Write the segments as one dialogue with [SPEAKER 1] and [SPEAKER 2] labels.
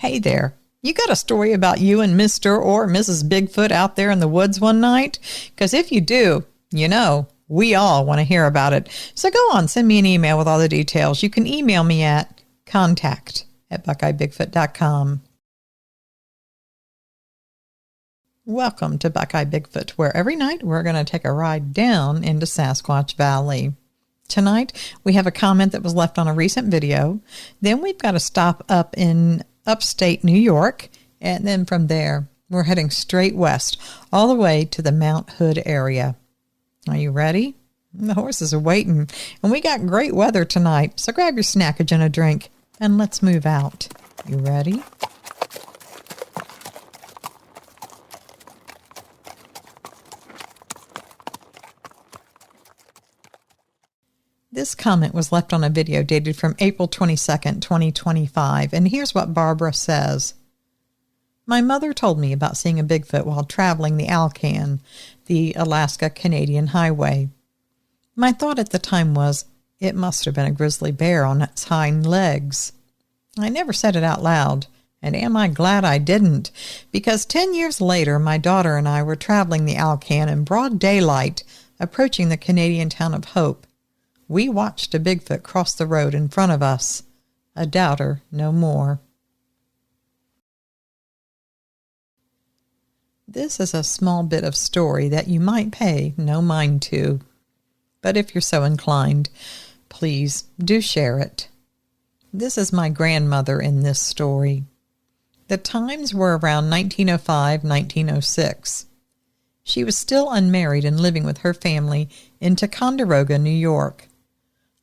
[SPEAKER 1] Hey there, you got a story about you and Mr. or Mrs. Bigfoot out there in the woods one night? Because if you do, you know, we all want to hear about it. So go on, send me an email with all the details. You can email me at contact@buckeyebigfoot.com. Welcome to Buckeye Bigfoot, where every night we're going to take a ride down into Sasquatch Valley. Tonight, we have a comment that was left on a recent video. Then we've got to stop up in upstate New York, and then from there, we're heading straight west, all the way to the Mount Hood area. Are you ready? The horses are waiting, and we got great weather tonight, so grab your snackage and a drink, and let's move out. You ready? This comment was left on a video dated from April 22nd, 2025, and here's what Barbara says. My mother told me about seeing a Bigfoot while traveling the Alcan, the Alaska-Canadian highway. My thought at the time was, it must have been a grizzly bear on its hind legs. I never said it out loud, and am I glad I didn't, because 10 years later my daughter and I were traveling the Alcan in broad daylight, approaching the Canadian town of Hope. We watched a Bigfoot cross the road in front of us. A doubter no more. This is a small bit of story that you might pay no mind to. But if you're so inclined, please do share it. This is my grandmother in this story. The times were around 1905, 1906. She was still unmarried and living with her family in Ticonderoga, New York.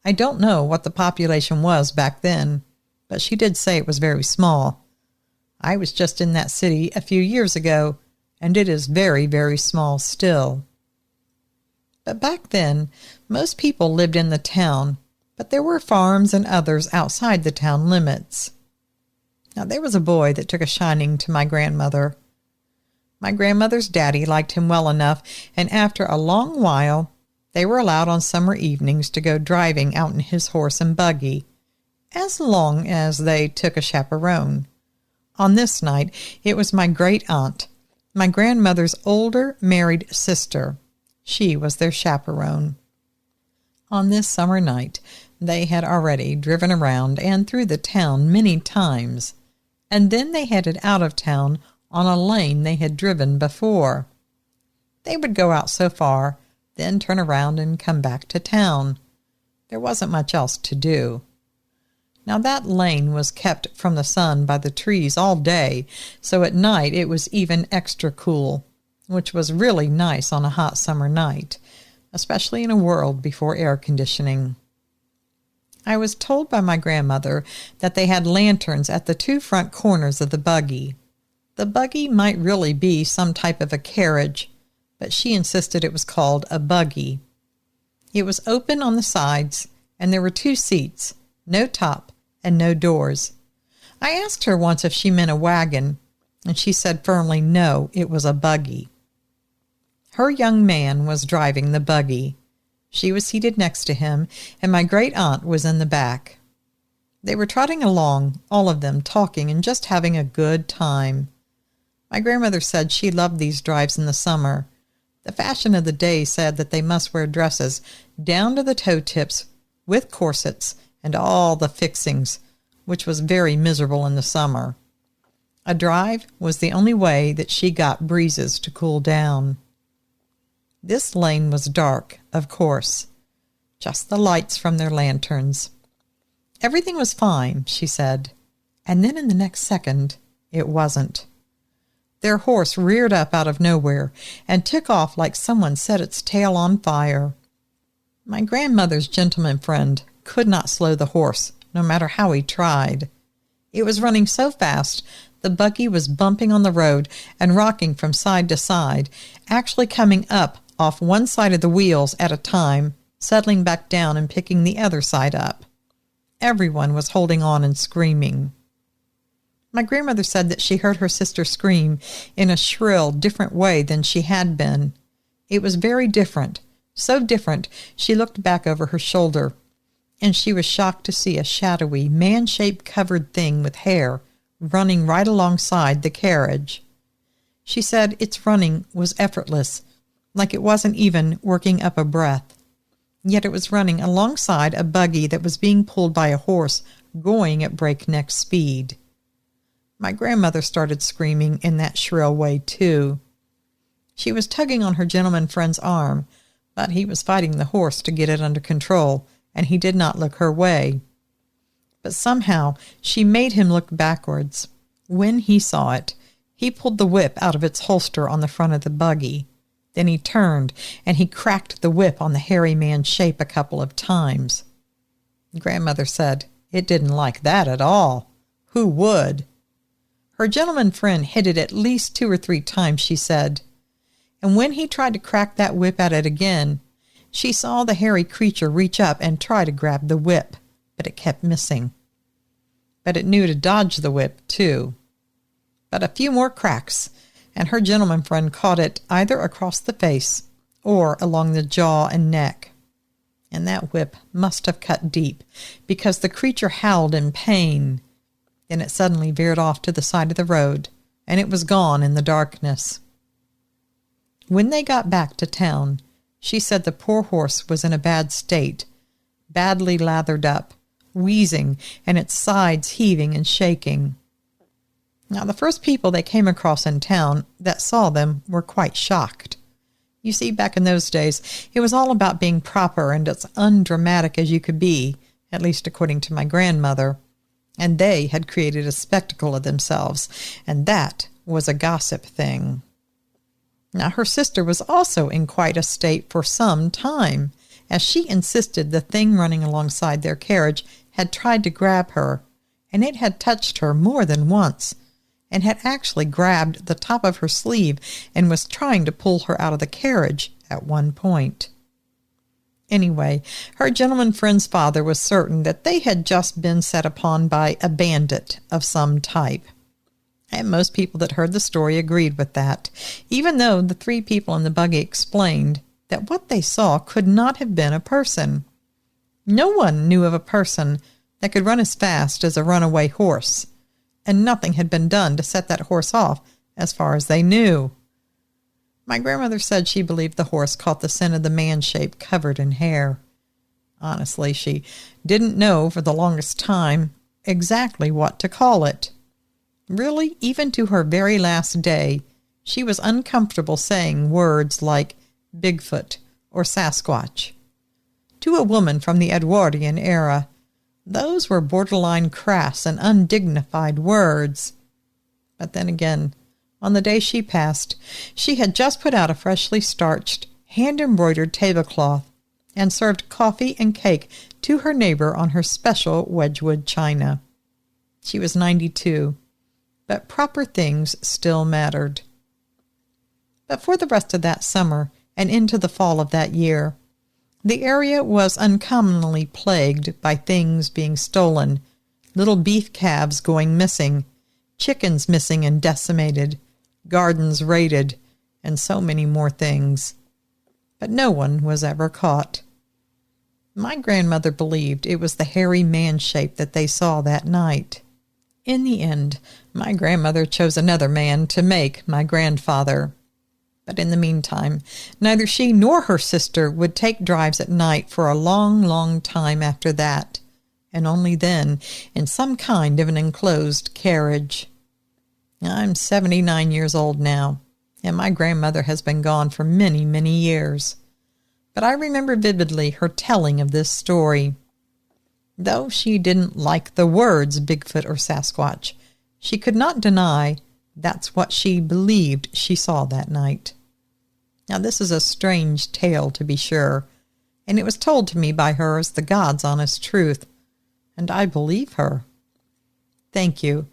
[SPEAKER 1] I don't know what the population was back then, but she did say it was very small. I was just in that city a few years ago, and it is very, very small still. But back then, most people lived in the town, but there were farms and others outside the town limits. Now, there was a boy that took a shining to my grandmother. My grandmother's daddy liked him well enough, and after a long while, they were allowed on summer evenings to go driving out in his horse and buggy, as long as they took a chaperone. On this night, it was my great-aunt, my grandmother's older married sister. She was their chaperone. On this summer night, they had already driven around and through the town many times, and then they headed out of town on a lane they had driven before. They would go out so far, then turn around and come back to town. There wasn't much else to do. Now that lane was kept from the sun by the trees all day, so at night it was even extra cool, which was really nice on a hot summer night, especially in a world before air conditioning. I was told by my grandmother that they had lanterns at the two front corners of the buggy. The buggy might really be some type of a carriage, but she insisted it was called a buggy. It was open on the sides, and there were two seats, no top and no doors. I asked her once if she meant a wagon, and she said firmly no, it was a buggy. Her young man was driving the buggy. She was seated next to him, and my great-aunt was in the back. They were trotting along, all of them talking and just having a good time. My grandmother said she loved these drives in the summer. The fashion of the day said that they must wear dresses down to the toe tips with corsets and all the fixings, which was very miserable in the summer. A drive was the only way that she got breezes to cool down. This lane was dark, of course, just the lights from their lanterns. Everything was fine, she said, and then in the next second, it wasn't. Their horse reared up out of nowhere and took off like someone set its tail on fire. My grandmother's gentleman friend could not slow the horse, no matter how he tried. It was running so fast, the buggy was bumping on the road and rocking from side to side, actually coming up off one side of the wheels at a time, settling back down and picking the other side up. Everyone was holding on and screaming. My grandmother said that she heard her sister scream in a shrill, different way than she had been. It was very different, so different she looked back over her shoulder, and she was shocked to see a shadowy, man-shaped covered thing with hair running right alongside the carriage. She said its running was effortless, like it wasn't even working up a breath. Yet it was running alongside a buggy that was being pulled by a horse going at breakneck speed. My grandmother started screaming in that shrill way, too. She was tugging on her gentleman friend's arm, but he was fighting the horse to get it under control, and he did not look her way. But somehow she made him look backwards. When he saw it, he pulled the whip out of its holster on the front of the buggy. Then he turned, and he cracked the whip on the hairy man's shape a couple of times. Grandmother said it didn't like that at all. Who would? Her gentleman friend hit it at least 2 or 3 times, she said. And when he tried to crack that whip at it again, she saw the hairy creature reach up and try to grab the whip, but it kept missing. But it knew to dodge the whip, too. But a few more cracks, and her gentleman friend caught it either across the face or along the jaw and neck. And that whip must have cut deep, because the creature howled in pain. Then it suddenly veered off to the side of the road, and it was gone in the darkness. When they got back to town, she said the poor horse was in a bad state, badly lathered up, wheezing, and its sides heaving and shaking. Now, the first people they came across in town that saw them were quite shocked. You see, back in those days, it was all about being proper and as undramatic as you could be, at least according to my grandmother. And they had created a spectacle of themselves, and that was a gossip thing. Now, her sister was also in quite a state for some time, as she insisted the thing running alongside their carriage had tried to grab her, and it had touched her more than once, and had actually grabbed the top of her sleeve and was trying to pull her out of the carriage at one point. Anyway, her gentleman friend's father was certain that they had just been set upon by a bandit of some type. And most people that heard the story agreed with that, even though the 3 people in the buggy explained that what they saw could not have been a person. No one knew of a person that could run as fast as a runaway horse, and nothing had been done to set that horse off as far as they knew. My grandmother said she believed the horse caught the scent of the man shape covered in hair. Honestly, she didn't know for the longest time exactly what to call it. Really, even to her very last day, she was uncomfortable saying words like Bigfoot or Sasquatch. To a woman from the Edwardian era, those were borderline crass and undignified words. But then again, on the day she passed, she had just put out a freshly starched, hand-embroidered tablecloth and served coffee and cake to her neighbor on her special Wedgwood china. She was 92, but proper things still mattered. But for the rest of that summer and into the fall of that year, the area was uncommonly plagued by things being stolen, little beef calves going missing, chickens missing and decimated, gardens raided, and so many more things. But no one was ever caught. My grandmother believed it was the hairy man shape that they saw that night. In the end, my grandmother chose another man to make my grandfather. But in the meantime, neither she nor her sister would take drives at night for a long, long time after that, and only then in some kind of an enclosed carriage. I'm 79 years old now, and my grandmother has been gone for many, many years. But I remember vividly her telling of this story. Though she didn't like the words Bigfoot or Sasquatch, she could not deny that's what she believed she saw that night. Now, this is a strange tale, to be sure, and it was told to me by her as the God's honest truth, and I believe her. Thank you.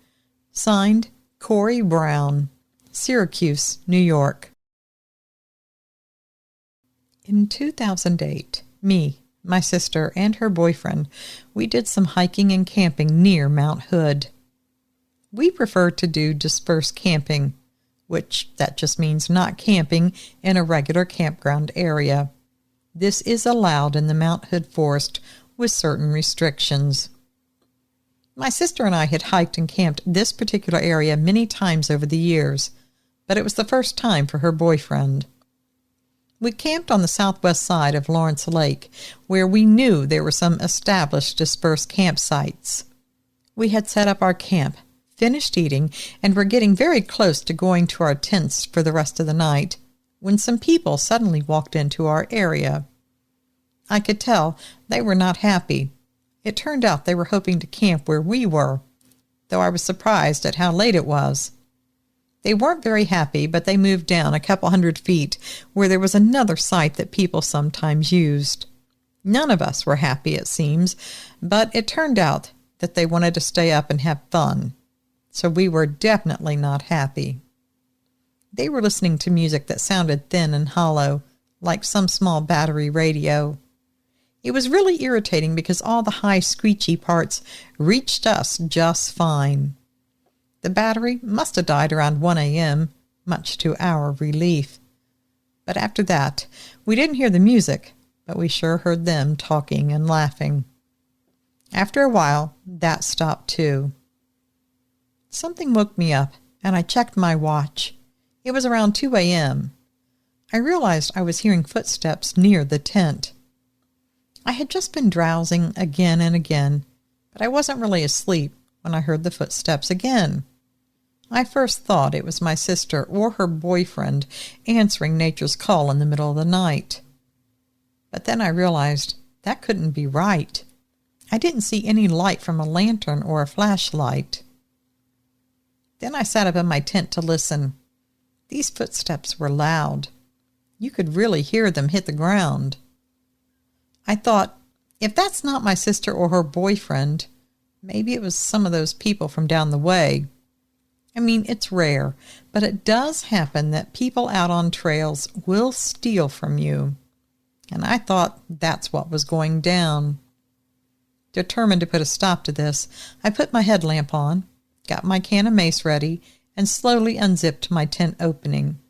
[SPEAKER 1] Signed, Corey Brown, Syracuse, New York. In 2008, me, my sister, and her boyfriend, we did some hiking and camping near Mount Hood. We prefer to do dispersed camping, which that just means not camping in a regular campground area. This is allowed in the Mount Hood Forest with certain restrictions. My sister and I had hiked and camped this particular area many times over the years, but it was the first time for her boyfriend. We camped on the southwest side of Lawrence Lake, where we knew there were some established dispersed campsites. We had set up our camp, finished eating, and were getting very close to going to our tents for the rest of the night, when some people suddenly walked into our area. I could tell they were not happy. It turned out they were hoping to camp where we were, though I was surprised at how late it was. They weren't very happy, but they moved down a couple 100 feet where there was another site that people sometimes used. None of us were happy, it seems, but it turned out that they wanted to stay up and have fun, so we were definitely not happy. They were listening to music that sounded thin and hollow, like some small battery radio. It was really irritating because all the high screechy parts reached us just fine. The battery must have died around 1 a.m., much to our relief. But after that, we didn't hear the music, but we sure heard them talking and laughing. After a while, that stopped too. Something woke me up, and I checked my watch. It was around 2 a.m. I realized I was hearing footsteps near the tent. I had just been drowsing again and again, but I wasn't really asleep when I heard the footsteps again. I first thought it was my sister or her boyfriend answering nature's call in the middle of the night. But then I realized that couldn't be right. I didn't see any light from a lantern or a flashlight. Then I sat up in my tent to listen. These footsteps were loud. You could really hear them hit the ground. I thought, if that's not my sister or her boyfriend, maybe it was some of those people from down the way. I mean, it's rare, but it does happen that people out on trails will steal from you. And I thought that's what was going down. Determined to put a stop to this, I put my headlamp on, got my can of mace ready, and slowly unzipped my tent opening.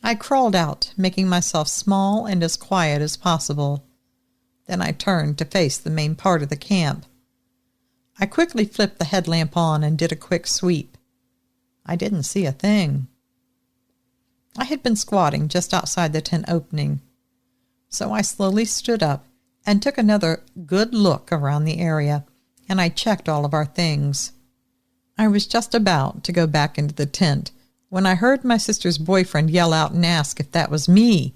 [SPEAKER 1] I crawled out, making myself small and as quiet as possible. Then I turned to face the main part of the camp. I quickly flipped the headlamp on and did a quick sweep. I didn't see a thing. I had been squatting just outside the tent opening, so I slowly stood up and took another good look around the area, and I checked all of our things. I was just about to go back into the tent when I heard my sister's boyfriend yell out and ask if that was me.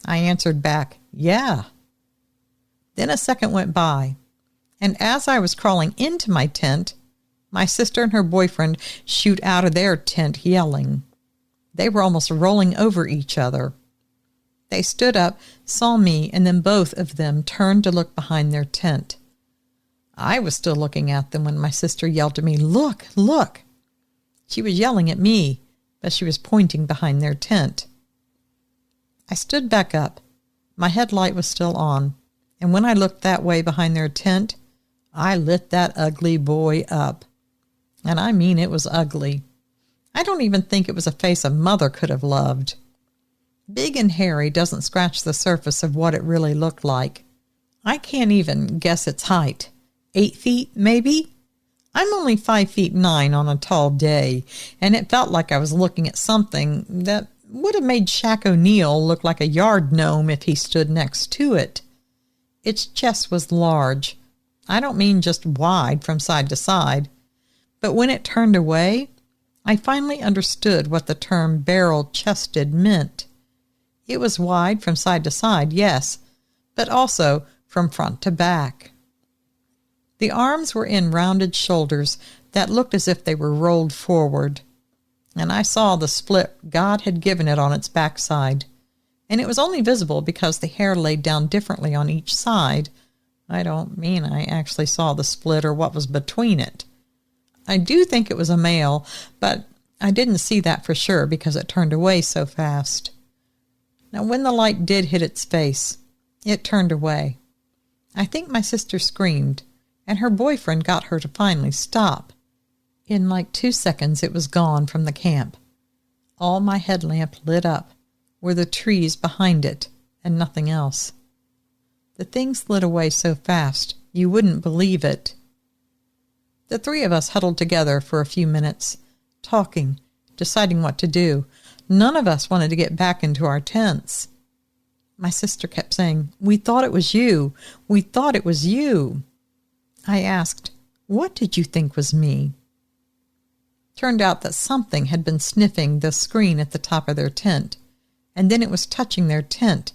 [SPEAKER 1] I answered back, "Yeah." Then a second went by, and as I was crawling into my tent, my sister and her boyfriend shoot out of their tent yelling. They were almost rolling over each other. They stood up, saw me, and then both of them turned to look behind their tent. I was still looking at them when my sister yelled to me, "Look, look!" She was yelling at me, but she was pointing behind their tent. I stood back up. My headlight was still on, and when I looked that way behind their tent, I lit that ugly boy up. And I mean it was ugly. I don't even think it was a face a mother could have loved. Big and hairy doesn't scratch the surface of what it really looked like. I can't even guess its height. 8 feet, maybe? I'm only 5'9" on a tall day, and it felt like I was looking at something that would have made Shaq O'Neal look like a yard gnome if he stood next to it. Its chest was large. I don't mean just wide from side to side, but when it turned away, I finally understood what the term barrel-chested meant. It was wide from side to side, yes, but also from front to back. The arms were in rounded shoulders that looked as if they were rolled forward, and I saw the split God had given it on its backside, and it was only visible because the hair laid down differently on each side. I don't mean I actually saw the split or what was between it. I do think it was a male, but I didn't see that for sure because it turned away so fast. Now, when the light did hit its face, it turned away. I think my sister screamed, and her boyfriend got her to finally stop. In like 2 seconds, it was gone from the camp. All my headlamp lit up were the trees behind it and nothing else. The thing slid away so fast you wouldn't believe it. The three of us huddled together for a few minutes, talking, deciding what to do. None of us wanted to get back into our tents. My sister kept saying, "We thought it was you. We thought it was you." I asked, "What did you think was me?" Turned out that something had been sniffing the screen at the top of their tent, and then it was touching their tent,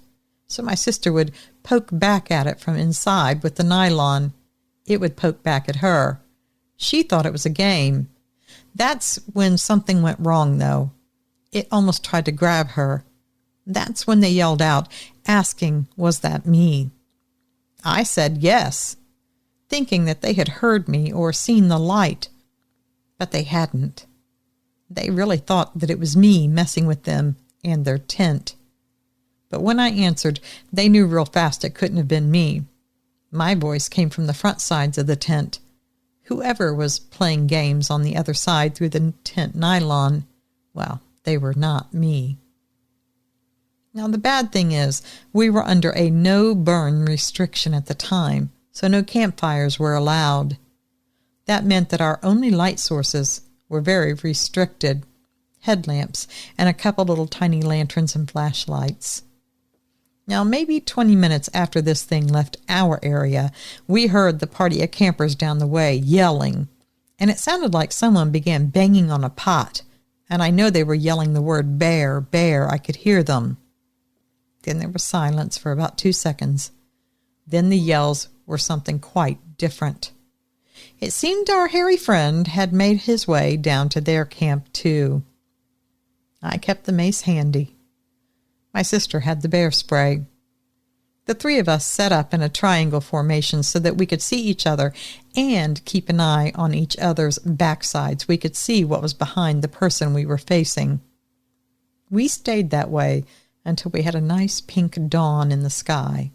[SPEAKER 1] so my sister would poke back at it from inside with the nylon. It would poke back at her. She thought it was a game. That's when something went wrong, though. It almost tried to grab her. That's when they yelled out, asking, was that me? I said yes, thinking that they had heard me or seen the light. But they hadn't. They really thought that it was me messing with them and their tent. But when I answered, they knew real fast it couldn't have been me. My voice came from the front sides of the tent. Whoever was playing games on the other side through the tent nylon, well, they were not me. Now, the bad thing is, we were under a no-burn restriction at the time, so no campfires were allowed. That meant that our only light sources were very restricted, headlamps and a couple little tiny lanterns and flashlights. Now, maybe 20 minutes after this thing left our area, we heard the party of campers down the way yelling, and it sounded like someone began banging on a pot, and I know they were yelling the word bear, bear. I could hear them. Then there was silence for about 2 seconds. Then the yells were something quite different. It seemed our hairy friend had made his way down to their camp, too. I kept the mace handy. My sister had the bear spray. The three of us set up in a triangle formation so that we could see each other and keep an eye on each other's backsides. We could see what was behind the person we were facing. We stayed that way until we had a nice pink dawn in the sky.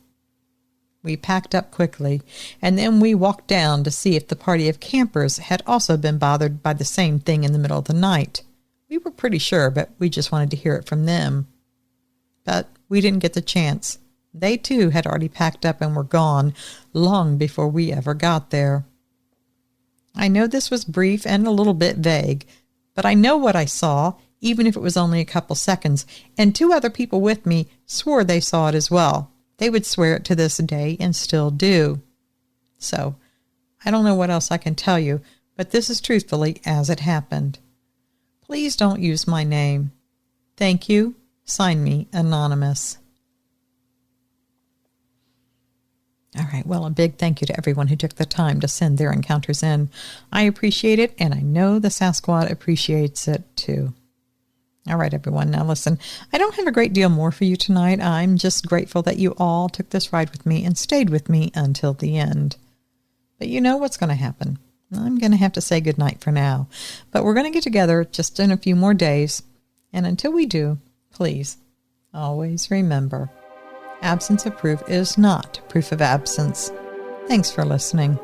[SPEAKER 1] We packed up quickly, and then we walked down to see if the party of campers had also been bothered by the same thing in the middle of the night. We were pretty sure, but we just wanted to hear it from them. But we didn't get the chance. They, too, had already packed up and were gone long before we ever got there. I know this was brief and a little bit vague, but I know what I saw, even if it was only a couple seconds, and 2 other people with me swore they saw it as well. They would swear it to this day and still do. So, I don't know what else I can tell you, but this is truthfully as it happened. Please don't use my name. Thank you. Sign me Anonymous. All right, well, a big thank you to everyone who took the time to send their encounters in. I appreciate it, and I know the Sasquatch appreciates it too. All right, everyone, now listen, I don't have a great deal more for you tonight. I'm just grateful that you all took this ride with me and stayed with me until the end. But you know what's going to happen. I'm going to have to say goodnight for now. But we're going to get together just in a few more days. And until we do, please, always remember, absence of proof is not proof of absence. Thanks for listening.